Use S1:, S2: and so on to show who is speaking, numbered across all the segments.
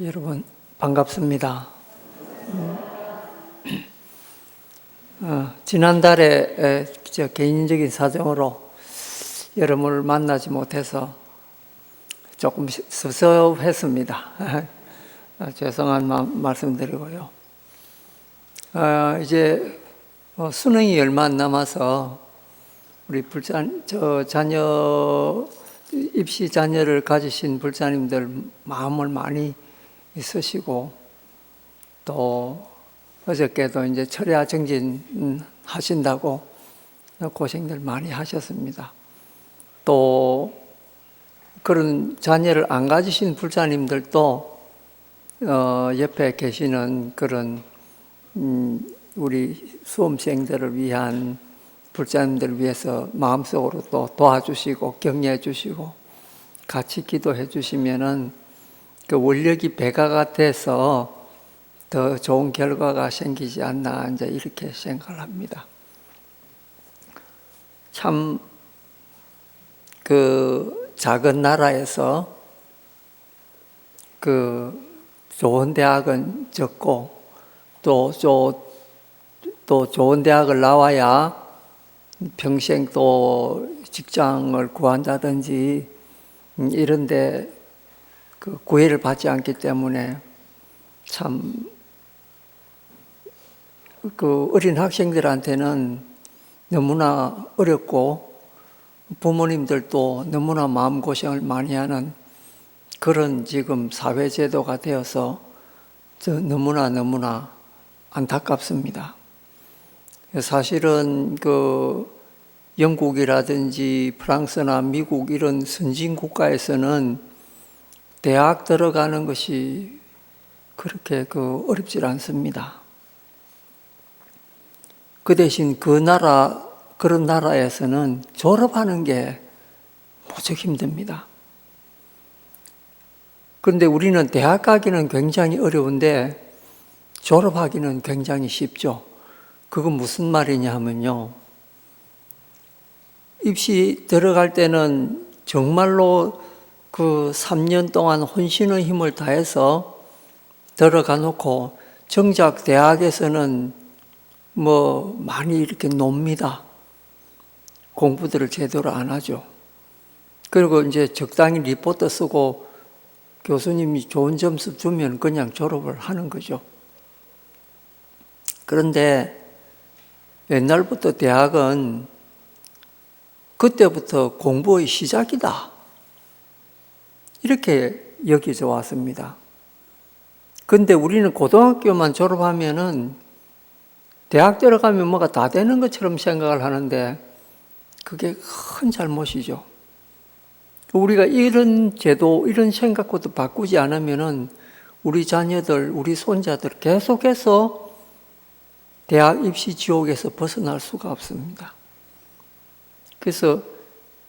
S1: 여러분 반갑습니다. 지난달에 개인적인 사정으로 여러분을 만나지 못해서 조금 섭섭했습니다. 죄송한 말씀드리고요. 이제 수능이 얼마 안 남아서 우리 입시 자녀를 가지신 불자님들 마음을 많이 쓰시고, 또 어저께도 이제 철야 정진 하신다고 고생들 많이 하셨습니다. 또 그런 자녀를 안 가지신 불자님들도 옆에 계시는 그런 우리 수험생들을 위한 불자님들을 위해서 마음속으로 또 도와주시고 격려해 주시고 같이 기도해 주시면은 그 원력이 배가가 돼서 더 좋은 결과가 생기지 않나 이제 이렇게 생각을 합니다. 참 그 작은 나라에서 그 좋은 대학은 적고 또 좋은 대학을 나와야 평생 또 직장을 구한다든지 이런데 그 구애를 받지 않기 때문에 참 그 어린 학생들한테는 너무나 어렵고 부모님들도 너무나 마음고생을 많이 하는 그런 지금 사회제도가 되어서 너무나 안타깝습니다. 사실은 그 영국이라든지 프랑스나 미국 이런 선진 국가에서는 대학 들어가는 것이 그렇게 어렵지 않습니다. 그 대신 그런 나라에서는 졸업하는 게 무척 힘듭니다. 그런데 우리는 대학 가기는 굉장히 어려운데 졸업하기는 굉장히 쉽죠. 그건 무슨 말이냐 하면요, 입시 들어갈 때는 정말로 그 3년 동안 혼신의 힘을 다해서 들어가 놓고 정작 대학에서는 많이 이렇게 놉니다. 공부들을 제대로 안 하죠. 그리고 이제 적당히 리포트 쓰고 교수님이 좋은 점수 주면 그냥 졸업을 하는 거죠. 그런데 옛날부터 대학은 그때부터 공부의 시작이다, 이렇게 여겨져 왔습니다. 그런데 우리는 고등학교만 졸업하면은 대학 들어가면 뭐가 다 되는 것처럼 생각을 하는데 그게 큰 잘못이죠. 우리가 이런 제도, 이런 생각부터 바꾸지 않으면은 우리 자녀들, 우리 손자들 계속해서 대학 입시 지옥에서 벗어날 수가 없습니다. 그래서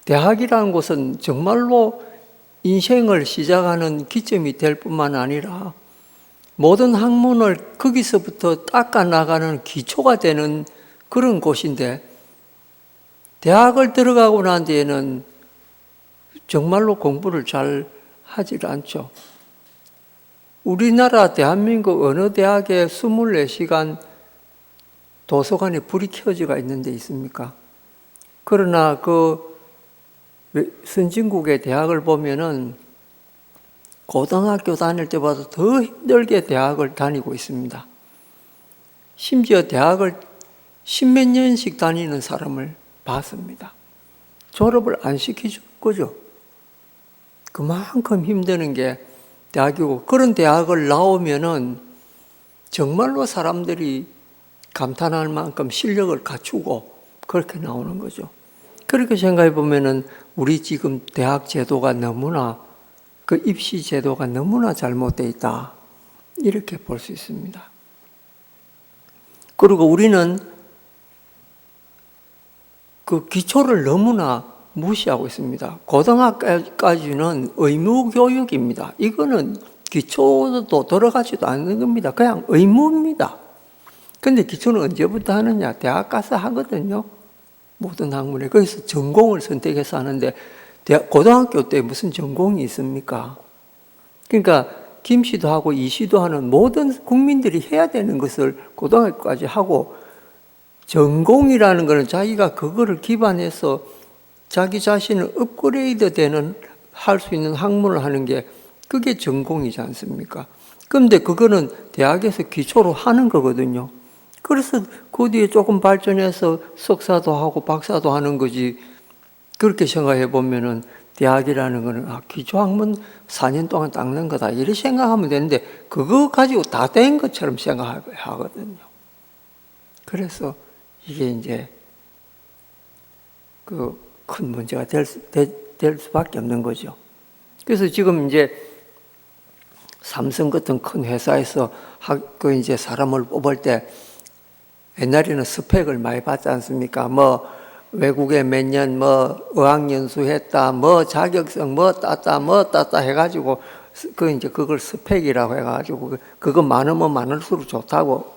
S1: 대학이라는 곳은 정말로 인생을 시작하는 기점이 될 뿐만 아니라 모든 학문을 거기서부터 닦아 나가는 기초가 되는 그런 곳인데, 대학을 들어가고 난 뒤에는 정말로 공부를 잘 하질 않죠. 우리나라 대한민국 어느 대학에 24시간 도서관에 불이 켜져 있는 데 있습니까? 그러나 그 선진국의 대학을 보면은 고등학교 다닐 때보다 더 힘들게 대학을 다니고 있습니다. 심지어 대학을 10몇 년씩 다니는 사람을 봤습니다. 졸업을 안 시켜줄 거죠. 그만큼 힘드는 게 대학이고, 그런 대학을 나오면은 정말로 사람들이 감탄할 만큼 실력을 갖추고 그렇게 나오는 거죠. 그렇게 생각해 보면은 우리 지금 대학 제도가 너무나, 그 입시 제도가 너무나 잘못되어 있다, 이렇게 볼 수 있습니다. 그리고 우리는 그 기초를 너무나 무시하고 있습니다. 고등학교까지는 의무교육입니다. 이거는 기초도 들어가지도 않는 겁니다. 그냥 의무입니다. 근데 기초는 언제부터 하느냐? 대학 가서 하거든요. 모든 학문에. 거기서 전공을 선택해서 하는데 고등학교 때 무슨 전공이 있습니까? 그러니까 김씨도 하고 이씨도 하는 모든 국민들이 해야 되는 것을 고등학교까지 하고, 전공이라는 것은 자기가 그거를 기반해서 자기 자신을 업그레이드 되는, 할 수 있는 학문을 하는 게 그게 전공이지 않습니까? 그런데 그거는 대학에서 기초로 하는 거거든요. 그래서 그 뒤에 조금 발전해서 석사도 하고 박사도 하는 거지. 그렇게 생각해 보면은 대학이라는 거는 기초학문 4년 동안 닦는 거다 이렇게 생각하면 되는데, 그거 가지고 다 된 것처럼 생각하거든요. 그래서 이게 이제 그 큰 문제가 될 수밖에 없는 거죠. 그래서 지금 이제 삼성 같은 큰 회사에서 그 이제 사람을 뽑을 때 옛날에는 스펙을 많이 받지 않습니까? 뭐 외국에 몇 년 어학연수 했다, 자격증 땄다 해가지고 그 이제 그걸 스펙이라고 해가지고 그거 많으면 많을수록 좋다고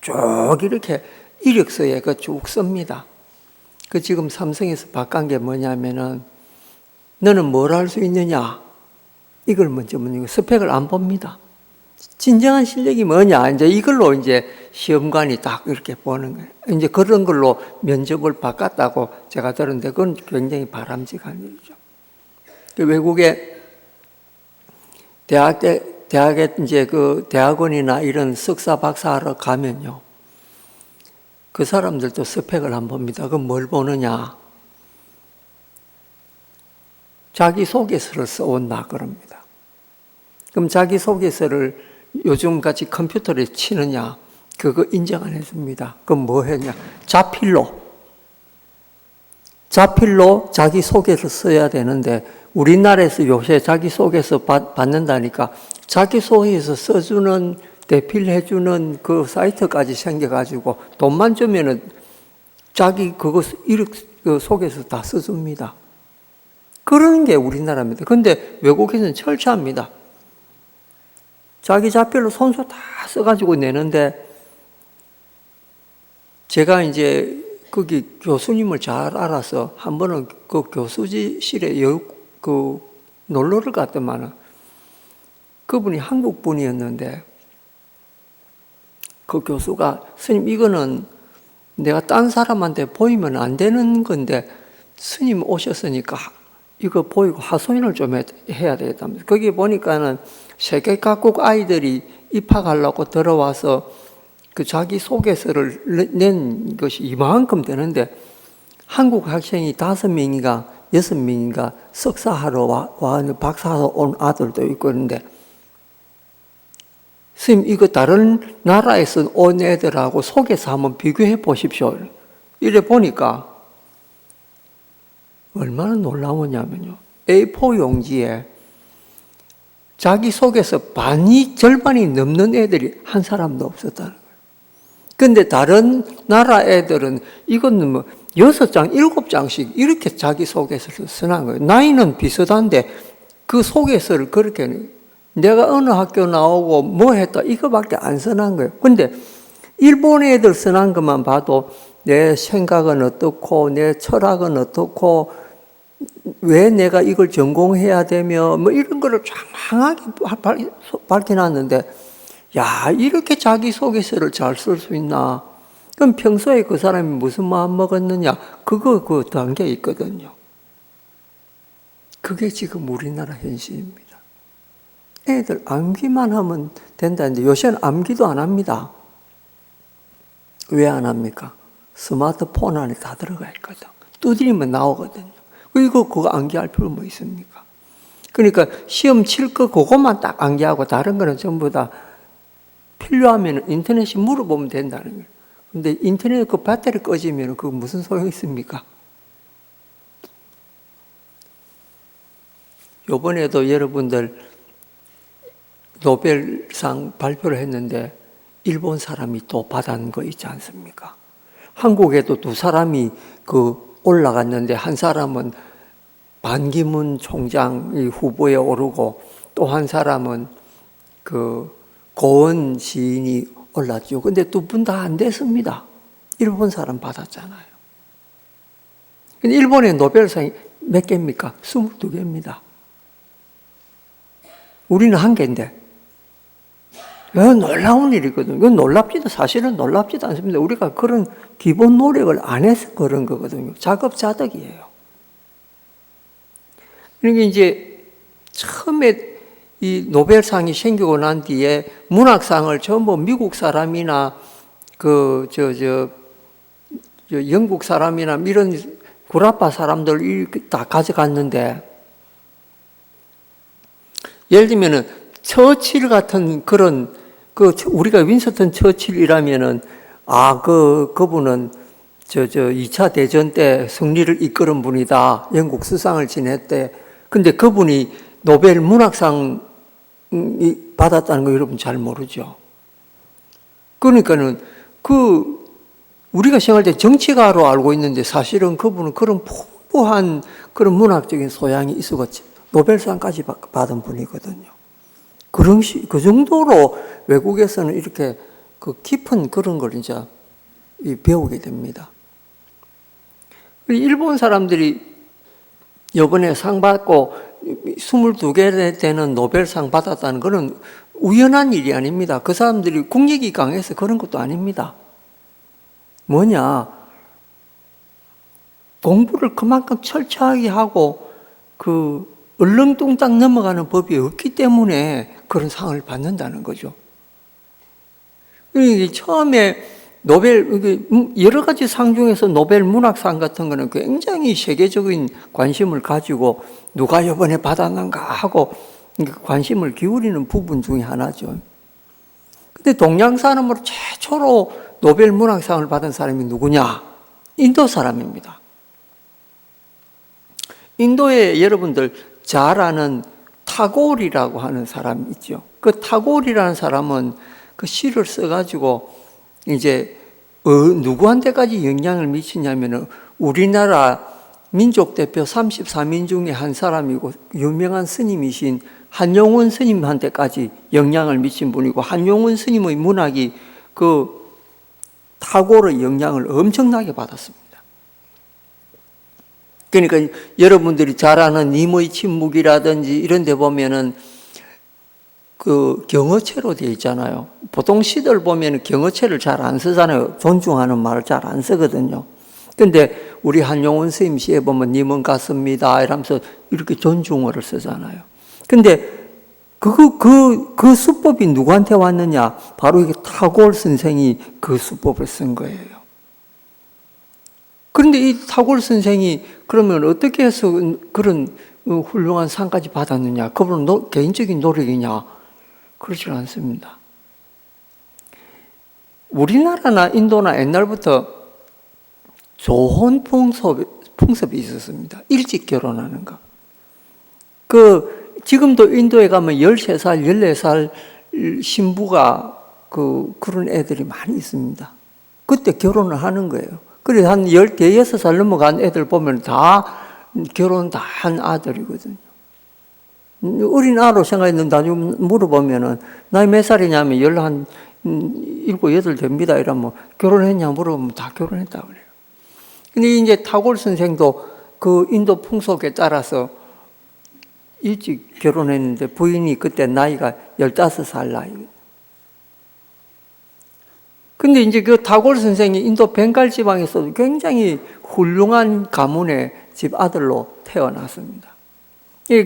S1: 쭉 이렇게 이력서에 쭉 씁니다. 그 지금 삼성에서 바꾼 게 뭐냐면은 너는 뭘 할 수 있느냐? 이걸 먼저 묻는 거, 스펙을 안 봅니다. 진정한 실력이 뭐냐? 이제 이걸로 이제 시험관이 딱 이렇게 보는 거예요. 이제 그런 걸로 면접을 바꿨다고 제가 들었는데 그건 굉장히 바람직한 일이죠. 외국에 대학에 이제 그 대학원이나 이런 석사 박사하러 가면요, 그 사람들도 스펙을 안 봅니다. 그럼 뭘 보느냐? 자기소개서를 써온다 그럽니다. 그럼 자기소개서를 요즘같이 컴퓨터에 치느냐? 그거 인정 안 했습니다. 그럼 뭐 했냐? 자필로 자기소개서 써야 되는데, 우리나라에서 요새 자기소개서 받는다니까 자기소개서 써주는, 대필해주는 그 사이트까지 생겨가지고 돈만 주면은 자기 그거 소개서 다 써줍니다. 그런 게 우리나라입니다. 근데 외국에서는 철저합니다. 자기 자필로 손수 다 써가지고 내는데, 제가 이제 거기 교수님을 잘 알아서 한 번은 그 교수실에 놀러를 갔더만은 그분이 한국 분이었는데, 그 교수가 스님 이거는 내가 딴 사람한테 보이면 안 되는 건데 스님 오셨으니까 이거 보이고 하소연을 좀 해야 되겠다면서, 거기 보니까는 세계 각국 아이들이 입학하려고 들어와서 그 자기 소개서를 낸 것이 이만큼 되는데, 한국 학생이 5명인가 6명인가 석사하러 와 박사하러 온 아들도 있고 있는데, 스님 이거 다른 나라에서 온 애들하고 소개서 한번 비교해 보십시오. 이래 보니까 얼마나 놀라우냐면요, A4 용지에 자기소개서 절반이 넘는 애들이 한 사람도 없었다는 거예요. 근데 다른 나라 애들은 이거는 6장, 7장씩 이렇게 자기소개서를 쓰는 거예요. 나이는 비슷한데 그 소개서를 그렇게 내가 어느 학교 나오고 뭐 했다 이거밖에 안 써난 거예요. 근데 일본 애들 써난 것만 봐도 내 생각은 어떻고 내 철학은 어떻고 왜 내가 이걸 전공해야 되며 이런 거를 장황하게 밝혀놨는데, 야, 이렇게 자기소개서를 잘 쓸 수 있나? 그럼 평소에 그 사람이 무슨 마음 먹었느냐? 그 단계에 있거든요. 그게 지금 우리나라 현실입니다. 애들 암기만 하면 된다는데 요새는 암기도 안 합니다. 왜 안 합니까? 스마트폰 안에 다 들어가 있거든. 두드리면 나오거든요. 그거 암기할 필요 뭐 있습니까? 그러니까 시험 칠 거 그것만 딱 암기하고 다른 거는 전부 다 필요하면 인터넷에 물어보면 된다는 거예요. 근데 인터넷 그 배터리 꺼지면 그거 무슨 소용이 있습니까? 요번에도 여러분들 노벨상 발표를 했는데 일본 사람이 또 받은 거 있지 않습니까? 한국에도 2사람이 올라갔는데 한 사람은 반기문 총장 후보에 오르고 또 한 사람은 고은 시인이 올랐죠. 근데 2분 다 안 됐습니다. 일본 사람 받았잖아요. 근데 일본의 노벨상이 몇 개입니까? 22개입니다. 우리는 한 개인데. 이건 놀라운 일이거든요. 이건 사실은 놀랍지도 않습니다. 우리가 그런 기본 노력을 안 해서 그런 거거든요. 자급자득이에요. 그러니까 이제 처음에 이 노벨상이 생기고 난 뒤에 문학상을 전부 미국 사람이나 영국 사람이나 이런 구라파 사람들 다 가져갔는데, 예를 들면은 처칠 같은 그런 우리가 윈스턴 처칠이라면은 그분은 2차 대전 때 승리를 이끌은 분이다. 영국 수상을 지냈대. 근데 그분이 노벨 문학상 받았다는 거 여러분 잘 모르죠. 그러니까는 우리가 생각할 때 정치가로 알고 있는데 사실은 그분은 그런 풍부한 그런 문학적인 소양이 있었고 노벨상까지 받은 분이거든요. 그 정도로 외국에서는 이렇게 깊은 그런 걸 이제 배우게 됩니다. 일본 사람들이 이번에 상 받고 22개 되는 노벨상 받았다는 것은 우연한 일이 아닙니다. 그 사람들이 국력이 강해서 그런 것도 아닙니다. 뭐냐? 공부를 그만큼 철저하게 하고 얼렁뚱땅 넘어가는 법이 없기 때문에 그런 상을 받는다는 거죠. 처음에 여러 가지 상 중에서 노벨 문학상 같은 거는 굉장히 세계적인 관심을 가지고 누가 이번에 받았는가 하고 관심을 기울이는 부분 중에 하나죠. 근데 동양 사람으로 최초로 노벨 문학상을 받은 사람이 누구냐? 인도 사람입니다. 인도에 여러분들 잘 아는 타고르라고 하는 사람이 있죠. 그 타고르라는 사람은 그 시를 써가지고 이제 누구한테까지 영향을 미치냐면은 우리나라 민족 대표 34민 중에 한 사람이고 유명한 스님이신 한용운 스님한테까지 영향을 미친 분이고, 한용운 스님의 문학이 타고르의 영향을 엄청나게 받았습니다. 그러니까 여러분들이 잘 아는 님의 침묵이라든지 이런 데 보면은 경어체로 되어 있잖아요. 보통 시들 보면 경어체를 잘 안 쓰잖아요. 존중하는 말을 잘 안 쓰거든요. 근데 우리 한용운 스님 시에 보면 님은 같습니다 이러면서 이렇게 존중어를 쓰잖아요. 근데 그 수법이 누구한테 왔느냐? 바로 이게 타고르 선생이 그 수법을 쓴 거예요. 그런데 이 타고르 선생이 그러면 어떻게 해서 그런 훌륭한 상까지 받았느냐? 그분은 개인적인 노력이냐? 그렇지 않습니다. 우리나라나 인도나 옛날부터 좋은 풍습이 있었습니다. 일찍 결혼하는 거. 지금도 인도에 가면 13살, 14살 신부가 그런 애들이 많이 있습니다. 그때 결혼을 하는 거예요. 그래, 한 15살 넘어간 애들 보면 다 결혼 다 한 아들이거든요. 어린 아로 생각했는데 나중에 물어보면은, 나이 몇 살이냐면 17, 8 됩니다. 이러면 결혼했냐 물어보면 다 결혼했다 그래요. 근데 이제 타고르 선생도 그 인도 풍속에 따라서 일찍 결혼했는데 부인이 그때 나이가 15살 나이거든요. 근데 이제 그 타고르 선생이 인도 벵갈 지방에서 굉장히 훌륭한 가문의 집 아들로 태어났습니다.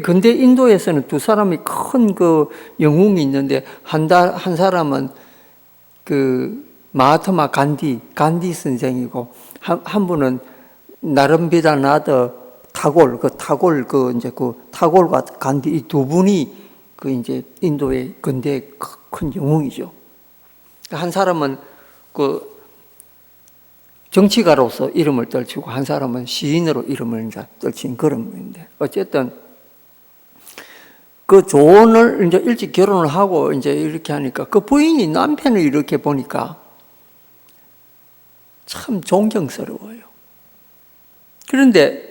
S1: 근데 인도에서는 두 사람이 큰 영웅이 있는데 한 사람은 마하트마 간디 선생이고 한 분은 나름비다 나더 타고르과 간디 이 두 분이 이제 인도의 근대 큰 영웅이죠. 한 사람은 정치가로서 이름을 떨치고 한 사람은 시인으로 이름을 이제 떨친 그런 분인데, 어쨌든 그 조언을 이제 일찍 결혼을 하고 이제 이렇게 하니까 그 부인이 남편을 이렇게 보니까 참 존경스러워요. 그런데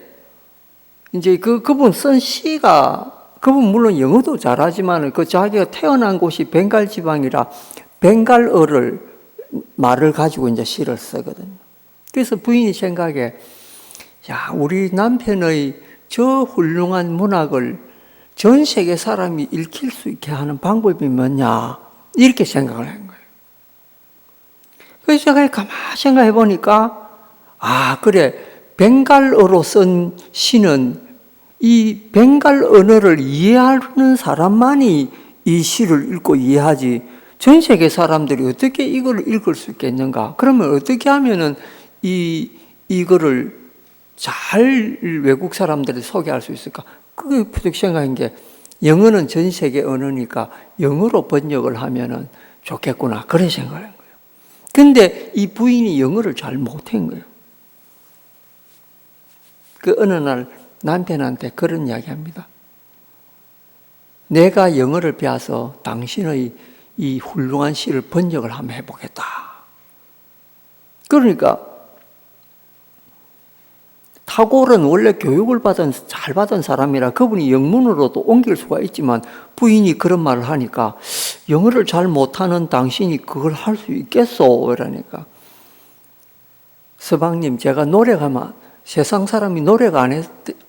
S1: 이제 그분 쓴 시가, 그분 물론 영어도 잘하지만 자기가 태어난 곳이 벵갈 지방이라 벵갈어를 말을 가지고 이제 시를 쓰거든요. 그래서 부인이 생각에, 야, 우리 남편의 저 훌륭한 문학을 전 세계 사람이 읽힐 수 있게 하는 방법이 뭐냐, 이렇게 생각을 한 거예요. 그래서 제가 가만히 생각해 보니까, 그래, 벵갈어로 쓴 시는 이 벵갈 언어를 이해하는 사람만이 이 시를 읽고 이해하지, 전 세계 사람들이 어떻게 이걸 읽을 수 있겠는가? 그러면 어떻게 하면은 이거를 잘 외국 사람들이 소개할 수 있을까? 그게 부득 생각한 게, 영어는 전 세계 언어니까 영어로 번역을 하면은 좋겠구나, 그런 생각을 한 거예요. 근데 이 부인이 영어를 잘 못한 거예요. 그 어느 날 남편한테 그런 이야기 합니다. 내가 영어를 배워서 당신의 이 훌륭한 시를 번역을 한번 해보겠다. 그러니까 타고르는 원래 교육을 잘 받은 사람이라 그분이 영문으로도 옮길 수가 있지만, 부인이 그런 말을 하니까 영어를 잘 못하는 당신이 그걸 할 수 있겠소? 이러니까, 서방님, 제가 노력하면 세상 사람이 노력 안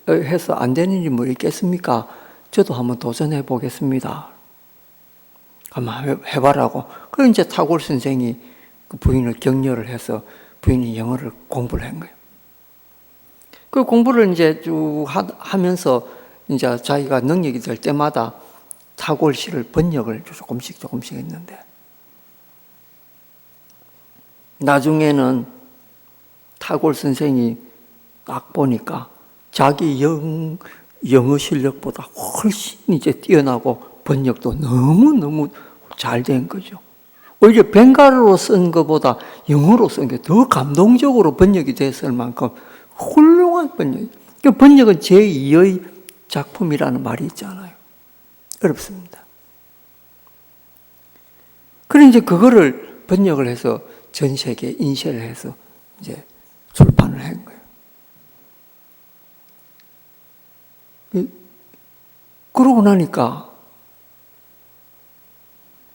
S1: 해서 안 되는 일이 뭐 있겠습니까? 저도 한번 도전해 보겠습니다. 한번 해봐라고. 그럼 이제 타고르 선생이 그 부인을 격려를 해서 부인이 영어를 공부를 한 거예요. 그 공부를 이제 쭉 하면서 이제 자기가 능력이 될 때마다 타고르 시를 번역을 조금씩 했는데, 나중에는 타고르 선생이 딱 보니까 자기 영어 실력보다 훨씬 이제 뛰어나고 번역도 너무너무 잘 된 거죠. 오히려 벵갈어로 쓴 것보다 영어로 쓴 게 더 감동적으로 번역이 됐을 만큼 훌륭한 번역. 그 번역은 제2의 작품이라는 말이 있잖아요. 어렵습니다. 그래 이제 그거를 번역을 해서 전 세계에 인쇄를 해서 이제 출판을 한 거예요. 그러고 나니까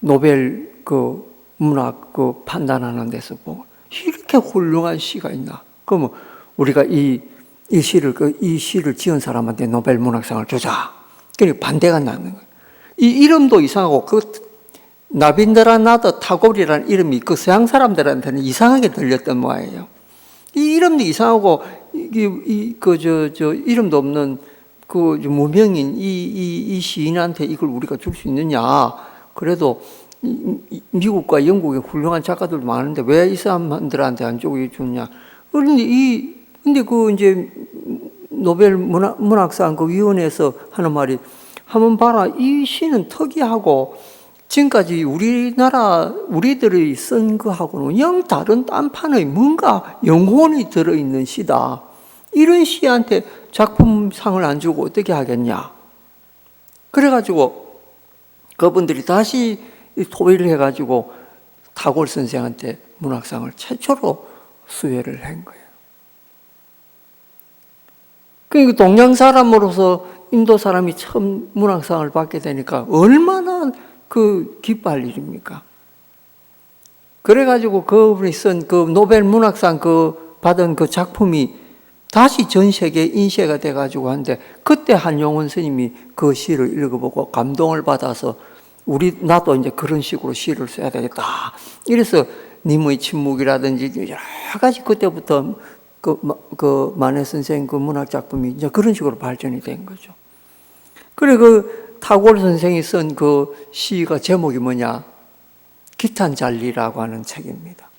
S1: 노벨 그 문학 그 판단하는 데서 보고, 이렇게 훌륭한 시가 있나? 그러면 우리가 이 시를 지은 사람한테 노벨 문학상을 주자. 그러니까 반대가 나는 거예요. 이 이름도 이상하고, 그 나빈드라나드 타고르라는 이름이 그 서양 사람들한테는 이상하게 들렸던 모양이에요. 이 이름도 이상하고, 이름도 없는 그 무명인 이 시인한테 이걸 우리가 줄 수 있느냐? 그래도 미국과 영국에 훌륭한 작가들도 많은데 왜 이 사람들한테 안 주고 주냐? 근데 그 이제 노벨 문학상 그 위원회에서 하는 말이, 한번 봐라, 이 시는 특이하고 지금까지 우리들이 쓴 거하고는 영 다른 딴판의 뭔가 영혼이 들어있는 시다. 이런 시한테 작품상을 안 주고 어떻게 하겠냐? 그래가지고 그분들이 다시 토의를 해가지고 타고르 선생한테 문학상을 최초로 수여를 한 거예요. 그러니까 동양 사람으로서 인도 사람이 처음 문학상을 받게 되니까 얼마나 그 기뻐할 일입니까? 그래가지고 그분이 쓴 그 노벨 문학상 그 받은 그 작품이 다시 전 세계에 인쇄가 돼가지고 하는데, 그때 한용운 스님이 그 시를 읽어보고 감동을 받아서 나도 이제 그런 식으로 시를 써야 되겠다. 이래서 님의 침묵이라든지 여러 가지 그때부터 그 만해 선생 그 문학 작품이 이제 그런 식으로 발전이 된 거죠. 그래 그 타고르 선생이 쓴 그 시가 제목이 뭐냐? 기탄잘리라고 하는 책입니다.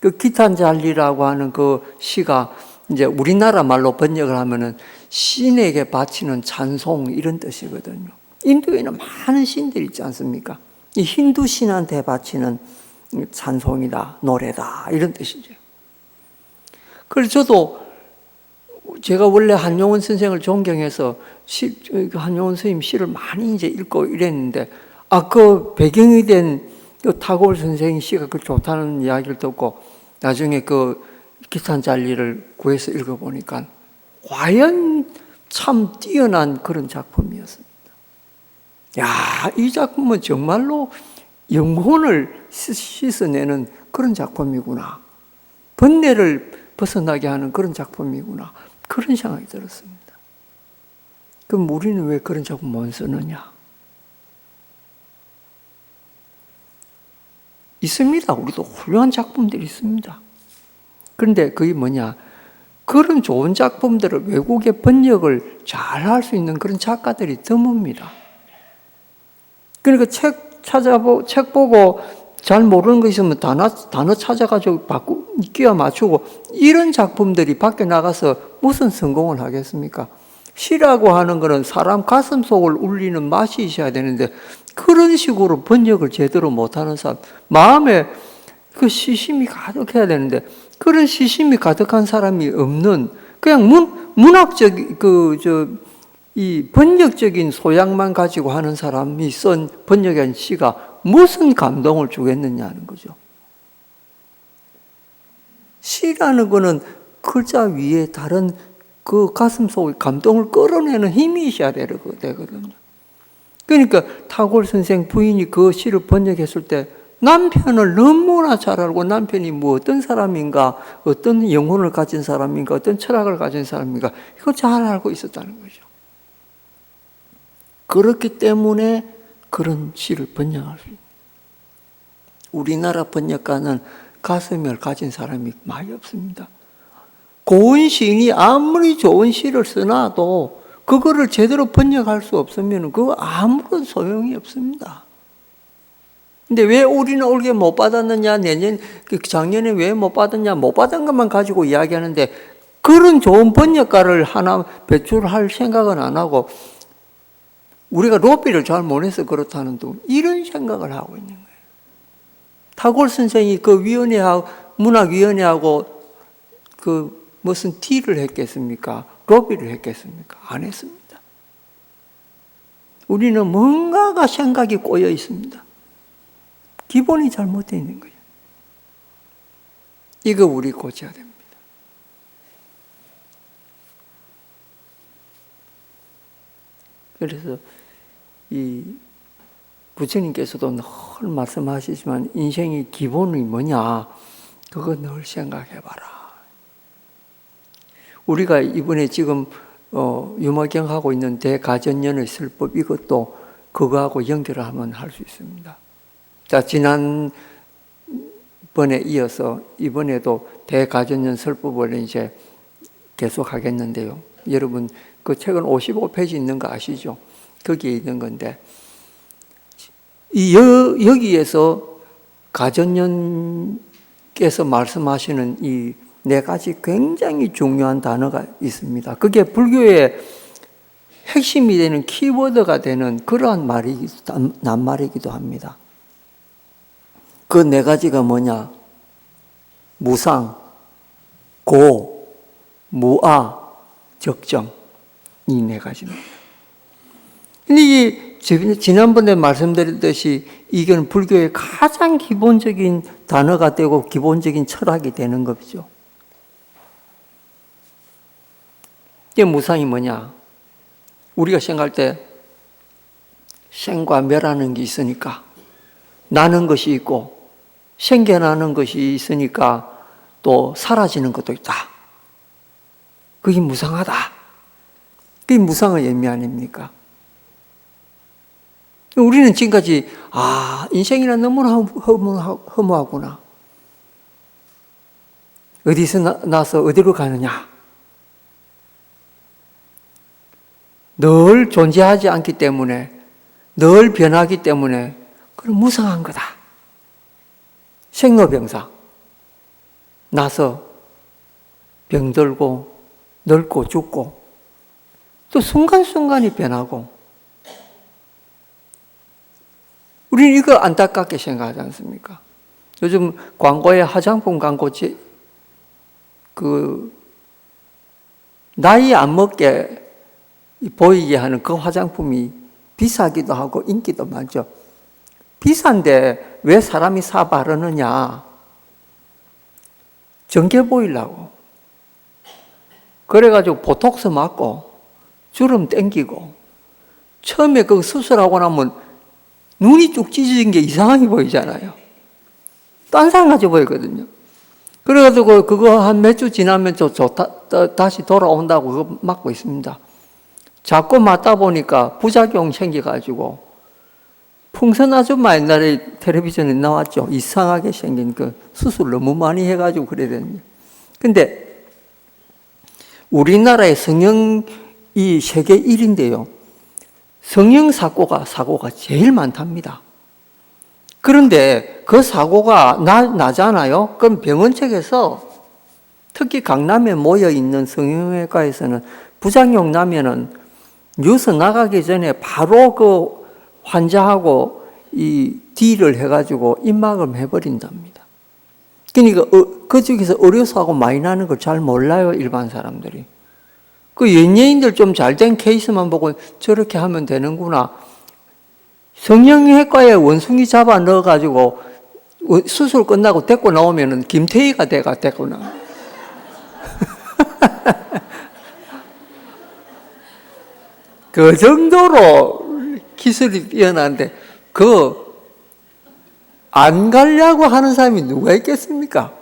S1: 그 기탄잘리라고 하는 그 시가 이제 우리나라 말로 번역을 하면은 신에게 바치는 찬송 이런 뜻이거든요. 인도에는 많은 신들이 있지 않습니까? 이 힌두 신한테 바치는 찬송이다, 노래다 이런 뜻이죠. 그래서 저도 제가 원래 한용운 선생을 존경해서 한용운 선생님 시를 많이 이제 읽고 이랬는데, 그 배경이 된 그 타고르 선생님 시가 그 좋다는 이야기를 듣고 나중에 그 기탄잘리를 구해서 읽어보니까 과연 참 뛰어난 그런 작품이었습니다. 이 작품은 정말로 영혼을 씻어내는 그런 작품이구나. 번뇌를 벗어나게 하는 그런 작품이구나. 그런 생각이 들었습니다. 그럼 우리는 왜 그런 작품 못 쓰느냐? 있습니다. 우리도 훌륭한 작품들이 있습니다. 그런데 그게 뭐냐? 그런 좋은 작품들을 외국에 번역을 잘 할 수 있는 그런 작가들이 드뭅니다. 그러니까 책 보고 잘 모르는 거 있으면 단어 찾아가지고 끼워 맞추고 이런 작품들이 밖에 나가서 무슨 성공을 하겠습니까? 시라고 하는 거는 사람 가슴 속을 울리는 맛이 있어야 되는데 그런 식으로 번역을 제대로 못하는 사람, 마음에 그 시심이 가득해야 되는데 그런 시심이 가득한 사람이 없는 그냥 문학적 이 번역적인 소양만 가지고 하는 사람이 쓴 번역한 시가 무슨 감동을 주겠느냐는 거죠. 시라는 거는 글자 위에 다른 그 가슴 속의 감동을 끌어내는 힘이 있어야 되거든요. 그러니까 타골 선생 부인이 그 시를 번역했을 때 남편을 너무나 잘 알고 남편이 뭐 어떤 사람인가, 어떤 영혼을 가진 사람인가, 어떤 철학을 가진 사람인가 이거 잘 알고 있었다는 거죠. 그렇기 때문에 그런 시를 번역할 수 있는. 우리나라 번역가는 가슴을 가진 사람이 많이 없습니다. 고은 시인이 아무리 좋은 시를 쓰나도 그거를 제대로 번역할 수 없으면 그거 아무런 소용이 없습니다. 근데 왜 우리는 올해 못 받았느냐, 작년에 왜 못 받았냐, 못 받은 것만 가지고 이야기하는데 그런 좋은 번역가를 하나 배출할 생각은 안 하고 우리가 로비를 잘 못해서 그렇다는 둥 이런 생각을 하고 있는 거예요. 타골 선생이 그 위원회하고 문학위원회하고 그 무슨 딜을 했겠습니까? 로비를 했겠습니까? 안 했습니다. 우리는 뭔가가 생각이 꼬여 있습니다. 기본이 잘못되어 있는 거예요. 이거 우리 고쳐야 됩니다. 그래서 이 부처님께서도 늘 말씀하시지만 인생의 기본이 뭐냐? 그거 늘 생각해봐라. 우리가 이번에 지금 유마경 하고 있는 대가전연의 설법 이것도 그거하고 연결을 하면 할 수 있습니다. 자, 지난번에 이어서 이번에도 대가전연 설법을 이제 계속 하겠는데요. 여러분 그 책은 55페이지 있는 거 아시죠? 거기에 있는 건데 여기에서 가전연께서 말씀하시는 이 네 가지 굉장히 중요한 단어가 있습니다. 그게 불교의 핵심이 되는 키워드가 되는 그러한 낱말이기도 합니다. 그 네 가지가 뭐냐? 무상, 고, 무아, 적정. 이 네 가지입니다. 근데 이게 지난번에 말씀드렸듯이 이건 불교의 가장 기본적인 단어가 되고 기본적인 철학이 되는 거죠. 이게 무상이 뭐냐? 우리가 생각할 때 생과 멸하는 게 있으니까 나는 것이 있고 생겨나는 것이 있으니까 또 사라지는 것도 있다. 그게 무상하다. 그게 무상의 의미 아닙니까? 우리는 지금까지 인생이란 너무나 허무하구나. 어디서 나서 어디로 가느냐? 늘 존재하지 않기 때문에 늘 변하기 때문에 그럼 무상한 거다. 생로병사 나서 병들고 늙고 죽고 또 순간순간이 변하고 우리는 이거 안타깝게 생각하지 않습니까? 요즘 광고에 화장품 광고 나이 안 먹게 보이게 하는 그 화장품이 비싸기도 하고 인기도 많죠. 비싼데 왜 사람이 사 바르느냐? 정게 보이려고. 그래가지고 보톡스 맞고 주름 땡기고 처음에 그 수술하고 나면 눈이 쭉 찢어진 게 이상하게 보이잖아요. 딴 사람 같이 보이거든요. 그래가지고 그거 한 몇 주 지나면 다시 돌아온다고 그거 맞고 있습니다. 자꾸 맞다 보니까 부작용 생겨가지고 풍선 아줌마 옛날에 텔레비전에 나왔죠. 이상하게 생긴 그 수술 너무 많이 해가지고 그래야 되는데. 근데 우리나라의 성형이 세계 1인데요. 성형 사고가 제일 많답니다. 그런데 그 사고가 나잖아요. 그럼 병원 측에서 특히 강남에 모여있는 성형외과에서는 부작용 나면은 뉴스 나가기 전에 바로 그 환자하고 이 딜을 해가지고 입막음 해버린답니다. 그러니까 그쪽에서 의료사고 많이 나는 걸 잘 몰라요, 일반 사람들이. 그 연예인들 좀 잘된 케이스만 보고 저렇게 하면 되는구나. 성형외과에 원숭이 잡아 넣어가지고 수술 끝나고 데리고 나오면은 김태희가 데리고 나와. 그 정도로 기술이 뛰어난데 안 가려고 하는 사람이 누가 있겠습니까?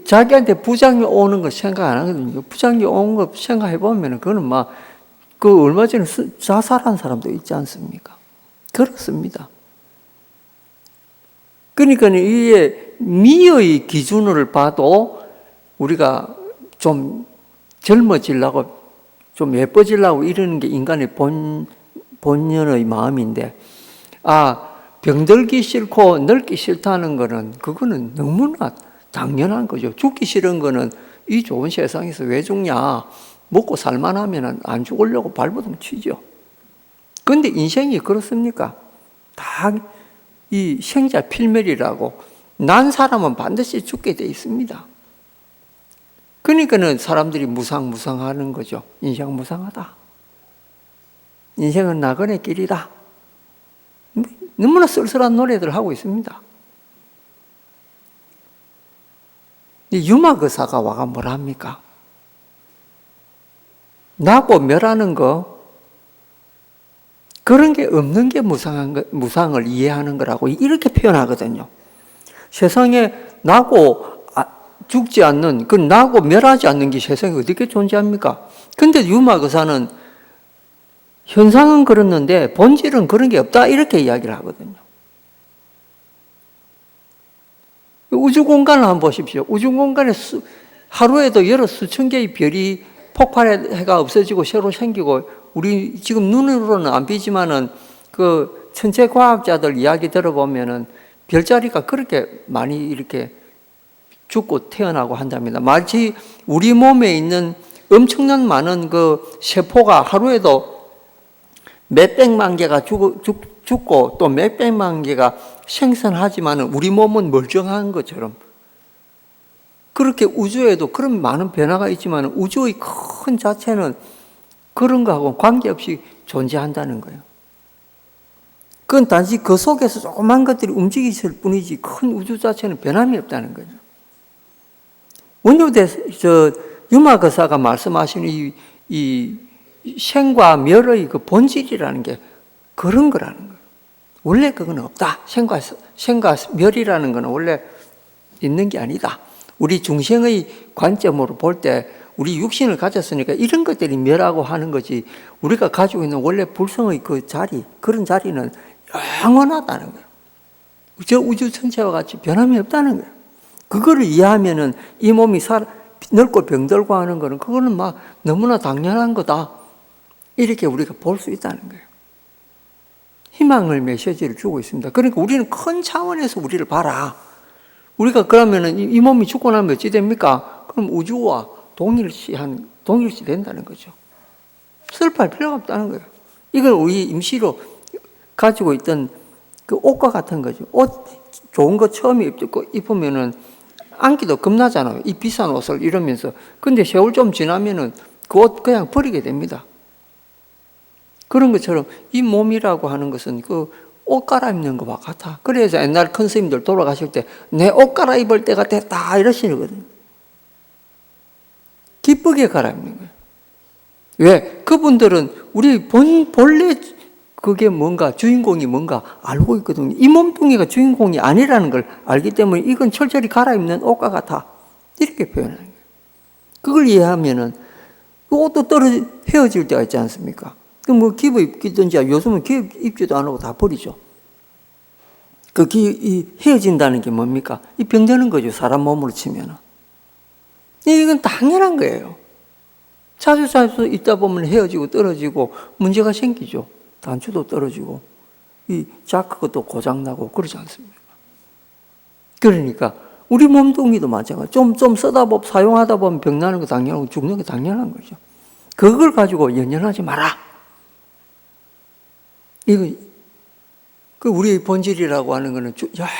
S1: 자기한테 부작용 오는 거 생각 안 하거든요. 부작용 오는 거 생각해 보면 그거는 막 얼마 전에 자살한 사람도 있지 않습니까? 그렇습니다. 그러니까 이게 미의 기준을 봐도 우리가 좀 젊어지려고 좀 예뻐지려고 이러는 게 인간의 본연의 마음인데, 병들기 싫고 늙기 싫다는 거는 그거는 너무나 당연한 거죠. 죽기 싫은 거는 이 좋은 세상에서 왜 죽냐? 먹고 살만하면 안 죽으려고 발버둥 치죠. 그런데 인생이 그렇습니까? 다 이 생자 필멸이라고 난 사람은 반드시 죽게 돼 있습니다. 그러니까는 사람들이 무상무상하는 거죠. 인생 무상하다. 인생은 나그네 길이다. 너무나 쓸쓸한 노래들 하고 있습니다. 유막 의사가 와가 뭐라 합니까? 나고 멸하는 거, 그런 게 없는 게 무상을 이해하는 거라고 이렇게 표현하거든요. 세상에 나고 죽지 않는, 나고 멸하지 않는 게 세상에 어떻게 존재합니까? 근데 유막 의사는 현상은 그렇는데 본질은 그런 게 없다 이렇게 이야기를 하거든요. 우주 공간을 한번 보십시오. 우주 공간에 하루에도 여러 수천 개의 별이 폭발해가 없어지고 새로 생기고, 우리 지금 눈으로는 안 보이지만은 그 천체 과학자들 이야기 들어보면은 별자리가 그렇게 많이 이렇게 죽고 태어나고 한답니다. 마치 우리 몸에 있는 엄청난 많은 그 세포가 하루에도 몇백만 개가 죽고 또 몇백만 개가 생산하지만은 우리 몸은 멀쩡한 것처럼, 그렇게 우주에도 그런 많은 변화가 있지만 우주의 큰 자체는 그런 거하고 관계없이 존재한다는 거예요. 그건 단지 그 속에서 조그만 것들이 움직이실 뿐이지 큰 우주 자체는 변함이 없다는 거죠. 원효대 유막 의사가 말씀하시는 이 생과 멸의 그 본질이라는 게 그런 거라는 거예요. 원래 그건 없다. 생과 멸이라는 거는 원래 있는 게 아니다. 우리 중생의 관점으로 볼 때 우리 육신을 가졌으니까 이런 것들이 멸하고 하는 거지, 우리가 가지고 있는 원래 불성의 그 자리, 그런 자리는 영원하다는 거예요. 저 우주 전체와 같이 변함이 없다는 거예요. 그거를 이해하면은 이 몸이 늙고 병들고 하는 거는 그거는 막 너무나 당연한 거다. 이렇게 우리가 볼 수 있다는 거예요. 희망을 메시지를 주고 있습니다. 그러니까 우리는 큰 차원에서 우리를 봐라. 우리가 그러면은 이 몸이 죽고 나면 어찌 됩니까? 그럼 우주와 동일시 된다는 거죠. 슬퍼할 필요가 없다는 거예요. 이걸 우리 임시로 가지고 있던 그 옷과 같은 거죠. 옷 좋은 거 처음에 입으면은 안기도 겁나잖아요. 이 비싼 옷을 이러면서. 근데 세월 좀 지나면은 그 옷 그냥 버리게 됩니다. 그런 것처럼 이 몸이라고 하는 것은 그 옷 갈아입는 것과 같아. 그래서 옛날 큰 스님들 돌아가실 때 내 옷 갈아입을 때가 됐다 이러시거든요. 기쁘게 갈아입는 거예요. 왜? 그분들은 우리 본래 그게 뭔가, 주인공이 뭔가 알고 있거든요. 이 몸뚱이가 주인공이 아니라는 걸 알기 때문에 이건 철저히 갈아입는 옷과 같아. 이렇게 표현하는 거예요. 그걸 이해하면은 또 헤어질 때가 있지 않습니까? 그럼 뭐 기부 입기든지, 요즘은 기부 입지도 안 하고 다 버리죠. 헤어진다는 게 뭡니까? 이 병드는 거죠. 사람 몸으로 치면은. 이건 당연한 거예요. 자주 있다 보면 헤어지고 떨어지고 문제가 생기죠. 단추도 떨어지고, 이 자크가 또 고장나고 그러지 않습니까? 그러니까, 우리 몸뚱이도 마찬가지. 좀 사용하다 보면 병나는 거 당연하고 죽는 게 당연한 거죠. 그걸 가지고 연연하지 마라. 이거, 우리의 본질이라고 하는 거는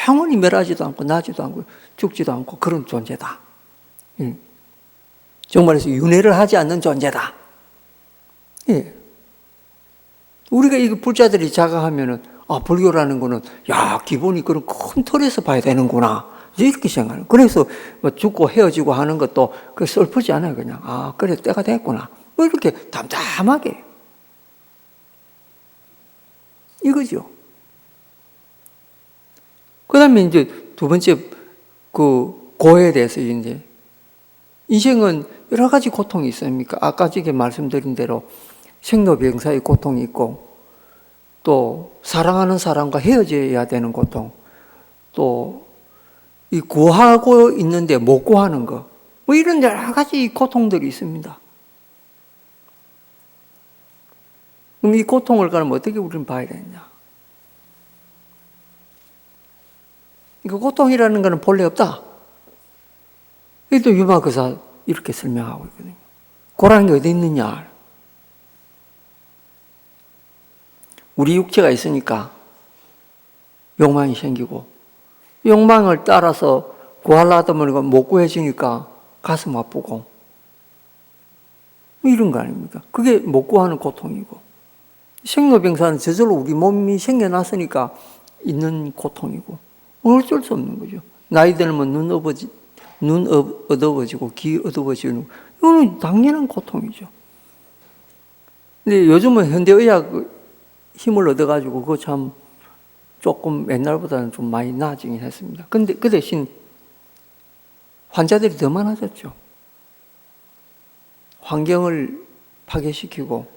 S1: 영원히 멸하지도 않고 나지도 않고 죽지도 않고 그런 존재다. 정말에서 윤회를 하지 않는 존재다. 예. 우리가 이 불자들이 자각하면은, 불교라는 거는, 기본이 그런 큰 틀에서 봐야 되는구나. 이렇게 생각해요. 그래서 뭐 죽고 헤어지고 하는 것도 슬프지 않아요. 그냥, 그래, 때가 됐구나. 뭐 이렇게 담담하게. 이거죠. 그 다음에 이제 두 번째, 고해에 대해서 이제, 인생은 여러 가지 고통이 있습니까? 아까 전에 말씀드린 대로 생로병사의 고통이 있고, 또 사랑하는 사람과 헤어져야 되는 고통, 또 이 구하고 있는데 못 구하는 거, 뭐 이런 여러 가지 고통들이 있습니다. 그럼 이 고통을 그럼 어떻게 우리는 봐야 되느냐? 그 고통이라는 것은 본래 없다. 이또 유마거사 이렇게 설명하고 있거든요. 고라는 게 어디 있느냐? 우리 육체가 있으니까 욕망이 생기고, 욕망을 따라서 구하려다 보니까 못 구해지니까 가슴 아프고, 이런 거 아닙니까? 그게 못 구하는 고통이고, 생로병사는 저절로 우리 몸이 생겨났으니까 있는 고통이고, 어쩔 수 없는 거죠. 나이 들면 눈 어두워지고 귀 어두워지는, 이거는 당연한 고통이죠. 근데 요즘은 현대의학 힘을 얻어가지고 그거 참 조금 옛날보다는 좀 많이 나아지긴 했습니다. 근데 그 대신 환자들이 더 많아졌죠. 환경을 파괴시키고,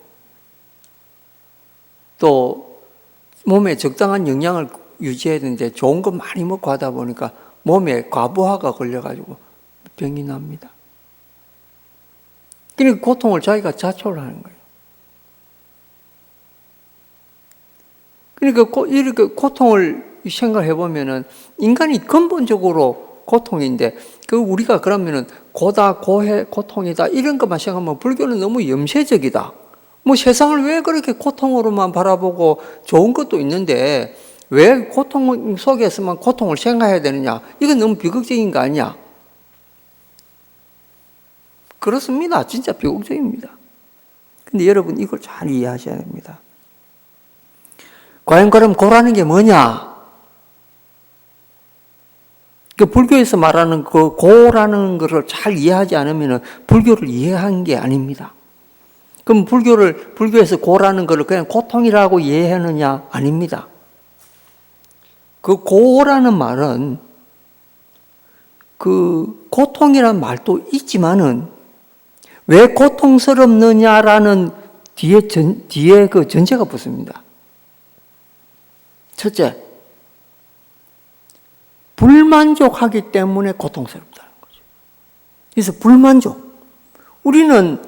S1: 또 몸에 적당한 영양을 유지해야 되는데 좋은 거 많이 먹고 하다 보니까 몸에 과부하가 걸려가지고 병이 납니다. 그러니까 고통을 자기가 자초를 하는 거예요. 그러니까 이렇게 고통을 생각해 보면은 인간이 근본적으로 고통인데, 우리가 그러면은 고다, 고해, 고통이다 이런 것만 생각하면 불교는 너무 염세적이다. 뭐 세상을 왜 그렇게 고통으로만 바라보고 좋은 것도 있는데 왜 고통 속에서만 고통을 생각해야 되느냐? 이건 너무 비극적인 거 아니야? 그렇습니다. 진짜 비극적입니다. 근데 여러분 이걸 잘 이해하셔야 됩니다. 과연 그럼 고라는 게 뭐냐? 불교에서 말하는 그 고라는 것을 잘 이해하지 않으면 불교를 이해한 게 아닙니다. 그럼 불교에서 고라는 것을 그냥 고통이라고 이해하느냐? 아닙니다. 그 고라는 말은 그 고통이란 말도 있지만은 왜 고통스럽느냐라는 뒤에 그 전제가 붙습니다. 첫째, 불만족하기 때문에 고통스럽다는 거죠. 그래서 불만족. 우리는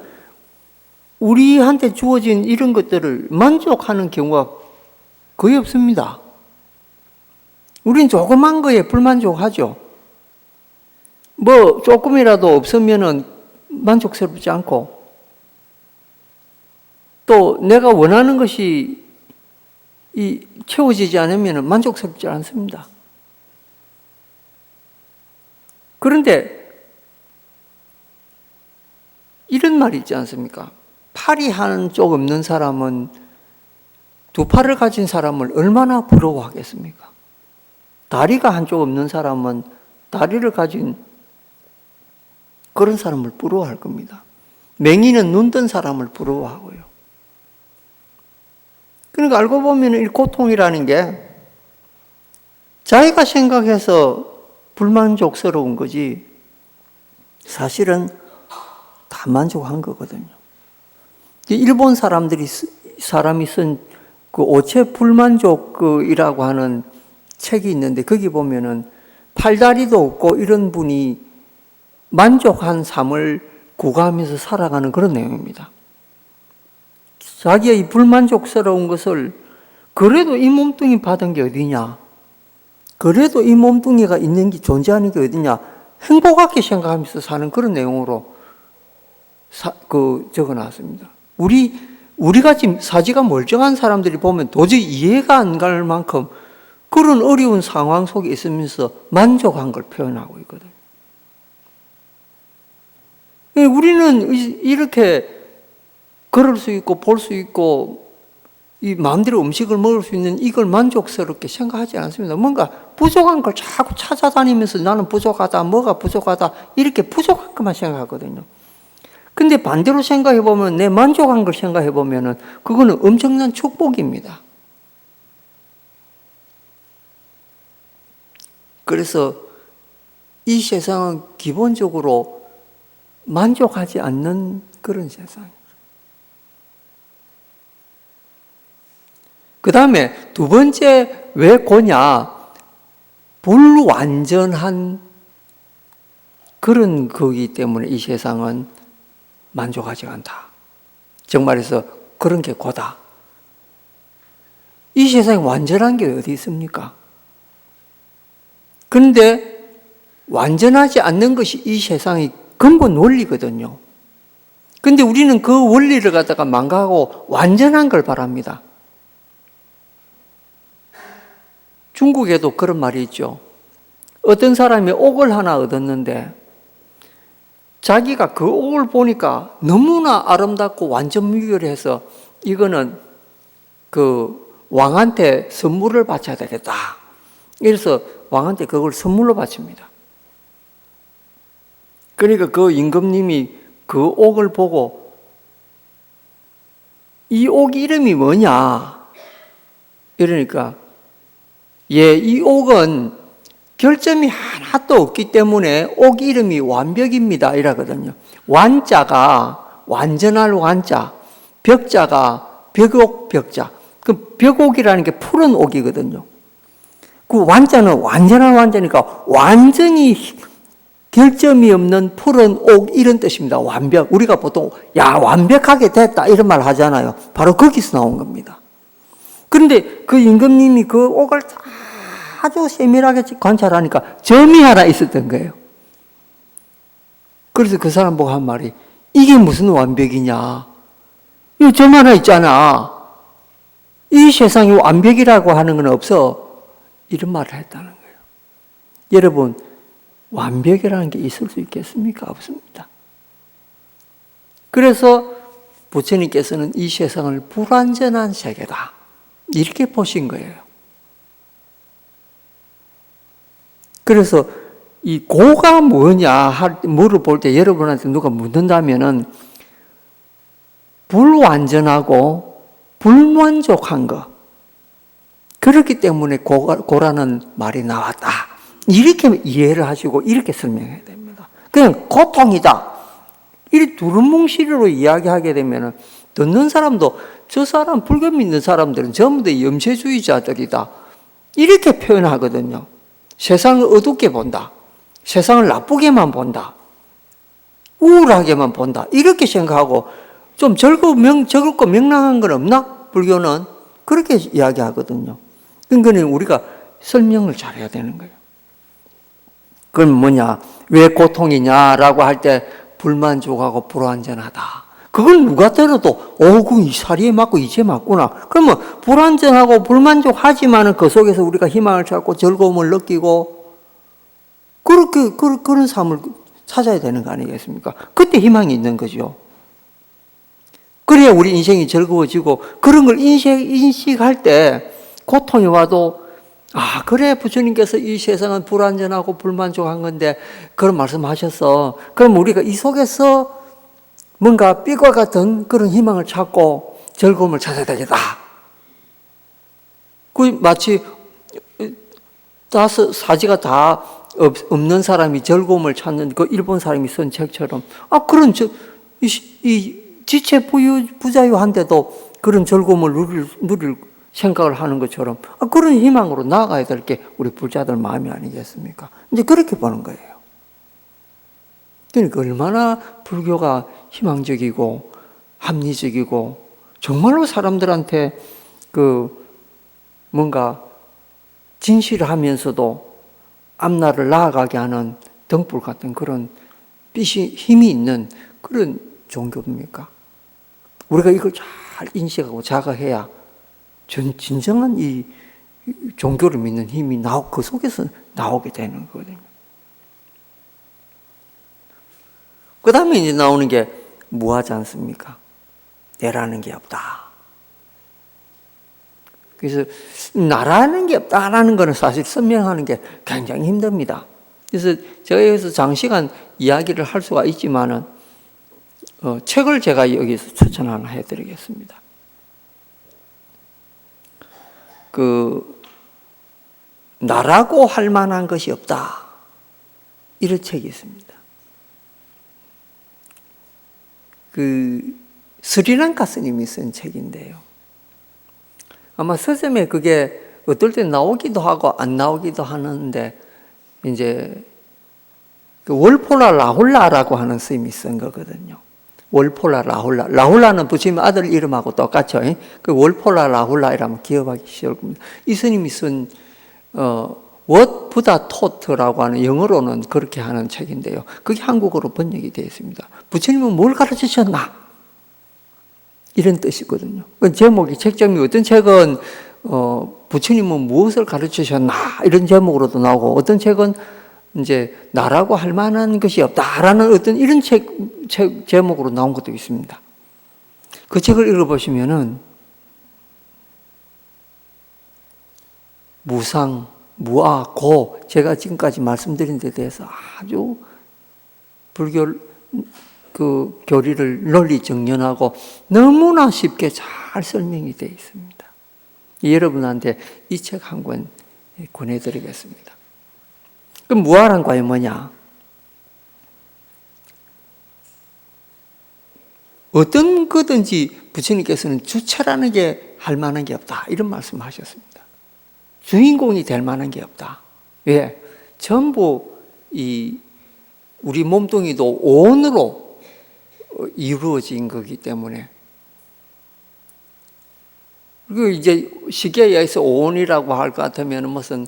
S1: 우리한테 주어진 이런 것들을 만족하는 경우가 거의 없습니다. 우린 조그만 거에 불만족하죠. 뭐 조금이라도 없으면은 만족스럽지 않고, 또 내가 원하는 것이 채워지지 않으면 만족스럽지 않습니다. 그런데 이런 말이 있지 않습니까? 팔이 한쪽 없는 사람은 두 팔을 가진 사람을 얼마나 부러워하겠습니까? 다리가 한쪽 없는 사람은 다리를 가진 그런 사람을 부러워할 겁니다. 맹인은 눈 뜬 사람을 부러워하고요. 그러니까 알고 보면 이 고통이라는 게 자기가 생각해서 불만족스러운 거지 사실은 다 만족한 거거든요. 일본 사람이 쓴 그 오체 불만족이라고 하는 책이 있는데 거기 보면은 팔다리도 없고 이런 분이 만족한 삶을 구가하면서 살아가는 그런 내용입니다. 자기의 이 불만족스러운 것을 그래도 이 몸뚱이 받은 게 어디냐? 그래도 이 몸뚱이가 있는 게 존재하는 게 어디냐? 행복하게 생각하면서 사는 그런 내용으로 적어놨습니다. 우리같이 사지가 멀쩡한 사람들이 보면 도저히 이해가 안 갈 만큼 그런 어려운 상황 속에 있으면서 만족한 걸 표현하고 있거든요. 우리는 이렇게 걸을 수 있고 볼 수 있고 이 마음대로 음식을 먹을 수 있는 이걸 만족스럽게 생각하지 않습니다. 뭔가 부족한 걸 자꾸 찾아다니면서 나는 부족하다, 뭐가 부족하다 이렇게 부족한 것만 생각하거든요. 근데 반대로 생각해 보면 내 만족한 걸 생각해 보면은 그거는 엄청난 축복입니다. 그래서 이 세상은 기본적으로 만족하지 않는 그런 세상입니다. 그 다음에 두 번째 왜 고냐? 불완전한 그런 거기 때문에 이 세상은 만족하지 않다. 정말해서 그런 게 고다. 이 세상에 완전한 게 어디 있습니까? 그런데 완전하지 않는 것이 이 세상의 근본 원리거든요. 그런데 우리는 그 원리를 갖다가 망각하고 완전한 걸 바랍니다. 중국에도 그런 말이 있죠. 어떤 사람이 옥을 하나 얻었는데 자기가 그 옥을 보니까 너무나 아름답고 완전 무결해서 이거는 그 왕한테 선물을 바쳐야 되겠다. 그래서 왕한테 그걸 선물로 바칩니다. 그러니까 그 임금님이 그 옥을 보고 이 옥 이름이 뭐냐? 이러니까 이 옥은 결점이 하나도 없기 때문에 옥 이름이 완벽입니다. 이러거든요. 완자가 완전할 완자, 벽자가 벽옥 벽자. 그 벽옥이라는 게 푸른 옥이거든요. 그 완자는 완전한 완자니까 완전히 결점이 없는 푸른 옥 이런 뜻입니다. 완벽. 우리가 보통 완벽하게 됐다 이런 말 하잖아요. 바로 거기서 나온 겁니다. 그런데 그 임금님이 그 옥을 아주 세밀하게 관찰하니까 점이 하나 있었던 거예요. 그래서 그 사람 보고 한 말이 이게 무슨 완벽이냐? 이 점 하나 있잖아. 이 세상에 완벽이라고 하는 건 없어. 이런 말을 했다는 거예요. 여러분, 완벽이라는 게 있을 수 있겠습니까? 없습니다. 그래서 부처님께서는 이 세상을 불완전한 세계다. 이렇게 보신 거예요. 그래서 이 고가 뭐냐 물어볼 때 여러분한테 누가 묻는다면은 불완전하고 불만족한 거. 그렇기 때문에 고라는 말이 나왔다. 이렇게 이해를 하시고 이렇게 설명해야 됩니다. 그냥 고통이다. 이 두루뭉실로 이야기하게 되면은 듣는 사람도 저 사람 불교 믿는 사람들은 전부 다 염세주의자들이다. 이렇게 표현하거든요. 세상을 어둡게 본다. 세상을 나쁘게만 본다. 우울하게만 본다. 이렇게 생각하고 좀 적을고 명랑한 건 없나? 불교는 그렇게 이야기하거든요. 그러니까 우리가 설명을 잘해야 되는 거예요. 그럼 뭐냐? 왜 고통이냐라고 할 때 불만족하고 불완전하다. 그걸 누가 들어도 이 사리에 맞고 이제 맞구나. 그러면 불완전하고 불만족하지만은 그 속에서 우리가 희망을 찾고 즐거움을 느끼고 그런 삶을 찾아야 되는 거 아니겠습니까? 그때 희망이 있는 거죠. 그래야 우리 인생이 즐거워지고 그런 걸 인식할 때 고통이 와도 그래 부처님께서 이 세상은 불완전하고 불만족한 건데 그런 말씀하셨어. 그럼 우리가 이 속에서 뭔가 빛과 같은 그런 희망을 찾고 즐거움을 찾아야 되겠다. 그 마치 사지가 다 없는 사람이 즐거움을 찾는 그 일본 사람이 쓴 책처럼 그런 이 지체 부자유한데도 그런 즐거움을 누릴 생각을 하는 것처럼 그런 희망으로 나아가야 될 게 우리 부자들 마음이 아니겠습니까? 이제 그렇게 보는 거예요. 그러니까 얼마나 불교가 희망적이고 합리적이고 정말로 사람들한테 뭔가 진실하면서도 앞날을 나아가게 하는 등불 같은 그런 힘이 있는 그런 종교입니까? 우리가 이걸 잘 인식하고 자각해야 진정한 이 종교를 믿는 힘이 그 속에서 나오게 되는 거거든요. 그 다음에 이제 나오는 게 무하지 않습니까? 내라는 게 없다. 그래서 나라는 게 없다라는 것은 사실 설명하는 게 굉장히 힘듭니다. 그래서 제가 여기서 장시간 이야기를 할 수가 있지만은 책을 제가 여기서 추천 하나 해드리겠습니다. 나라고 할 만한 것이 없다. 이런 책이 있습니다. 스리랑카 스님이 쓴 책인데요. 아마 서점에 그게 어떨 때 나오기도 하고 안 나오기도 하는데, 이제 월폴라 라훌라라고 하는 스님이 쓴 거거든요. 월폴라 라훌라. 라훌라는 부처님 아들 이름하고 똑같죠. 월폴라 라훌라이라면 기억하기 쉬울 겁니다. 이 스님이 쓴 What Buddha Taught라고 하는, 영어로는 그렇게 하는 책인데요. 그게 한국어로 번역이 되어 있습니다. 부처님은 뭘 가르치셨나? 이런 뜻이거든요. 제목이, 책점이 어떤 책은 부처님은 무엇을 가르치셨나? 이런 제목으로도 나오고, 어떤 책은 이제 나라고 할 만한 것이 없다라는 어떤 이런 책 제목으로 나온 것도 있습니다. 그 책을 읽어보시면은 무상, 무아, 고, 제가 지금까지 말씀드린 데 대해서 아주 불교 교리를 논리 정연하고 너무나 쉽게 잘 설명이 되어 있습니다. 여러분한테 이 책 한 권 권해드리겠습니다. 그럼 무아란 과연 뭐냐? 어떤 거든지 부처님께서는 주체라는 게 할 만한 게 없다, 이런 말씀하셨습니다. 주인공이 될 만한 게 없다. 왜? 전부 우리 몸뚱이도 온으로 이루어진 거기 때문에. 그리고 이제 시계에 의해서 온이라고 할 것 같으면 무슨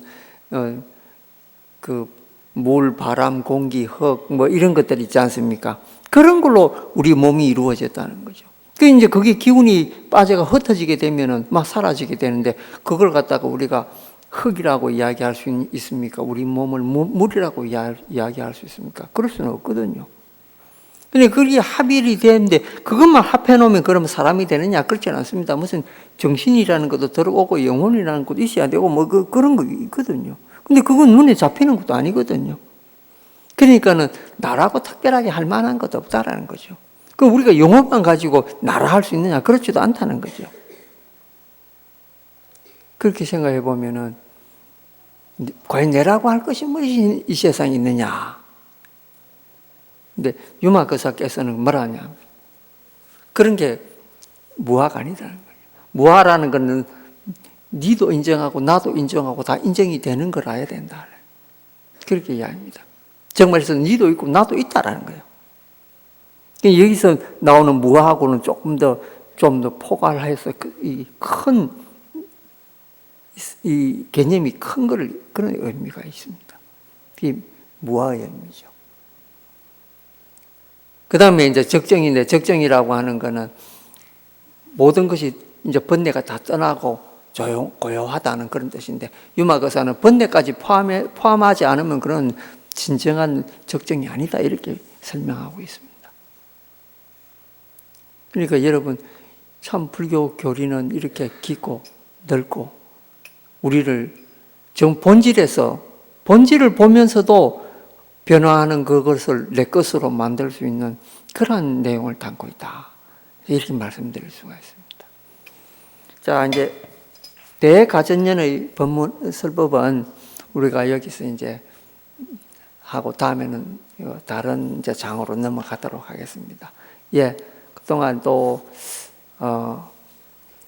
S1: 물, 바람, 공기, 흙, 뭐 이런 것들 있지 않습니까? 그런 걸로 우리 몸이 이루어졌다는 거죠. 그 이제 그게 기운이 빠져가 흩어지게 되면은 막 사라지게 되는데, 그걸 갖다가 우리가 흙이라고 이야기할 수 있습니까? 우리 몸을 물이라고 이야기할 수 있습니까? 그럴 수는 없거든요. 근데 그게 합일이 되는데, 그것만 합해 놓으면 그러면 사람이 되느냐? 그렇지는 않습니다. 무슨 정신이라는 것도 들어오고 영혼이라는 것도 있어야 되고 뭐 그런 거 있거든요. 근데 그건 눈에 잡히는 것도 아니거든요. 그러니까는 나라고 특별하게 할 만한 것도 없다라는 거죠. 그 우리가 영혼만 가지고 나라 할 수 있느냐? 그렇지도 않다는 거죠. 그렇게 생각해 보면은 과연 내라고 할 것이 무엇이 이 세상에 있느냐? 근데 유마거사께서는 뭐라냐? 그런 게 무아가 아니다는 거예요. 무아라는 것은 니도 인정하고 나도 인정하고 다 인정이 되는 걸 알아야 된다. 그렇게 이야기합니다. 정말에서 니도 있고 나도 있다라는 거예요. 여기서 나오는 무아하고는 좀 더 포괄해서 이 개념이 큰 그런 의미가 있습니다. 이 무아의 의미죠. 그 다음에 이제 적정인데, 적정이라고 하는 거는 모든 것이 이제 번뇌가 다 떠나고 고요하다는 그런 뜻인데, 유마거사는 번뇌까지 포함하지 않으면 그런 진정한 적정이 아니다, 이렇게 설명하고 있습니다. 그러니까 여러분, 참 불교 교리는 이렇게 깊고 넓고 우리를 정 본질을 보면서도 변화하는 그것을 내 것으로 만들 수 있는 그러한 내용을 담고 있다, 이렇게 말씀드릴 수가 있습니다. 자, 이제 대가전연의 설법은 우리가 여기서 이제 하고 다음에는 다른 이제 장으로 넘어가도록 하겠습니다. 예, 그동안 또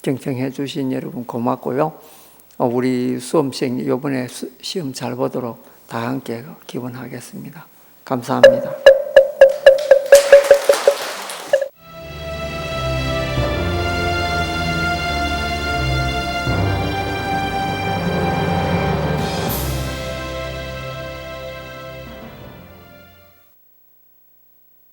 S1: 경청해 주신 여러분 고맙고요. 우리 수험생 이번에 시험 잘 보도록 다 함께 기원하겠습니다. 감사합니다.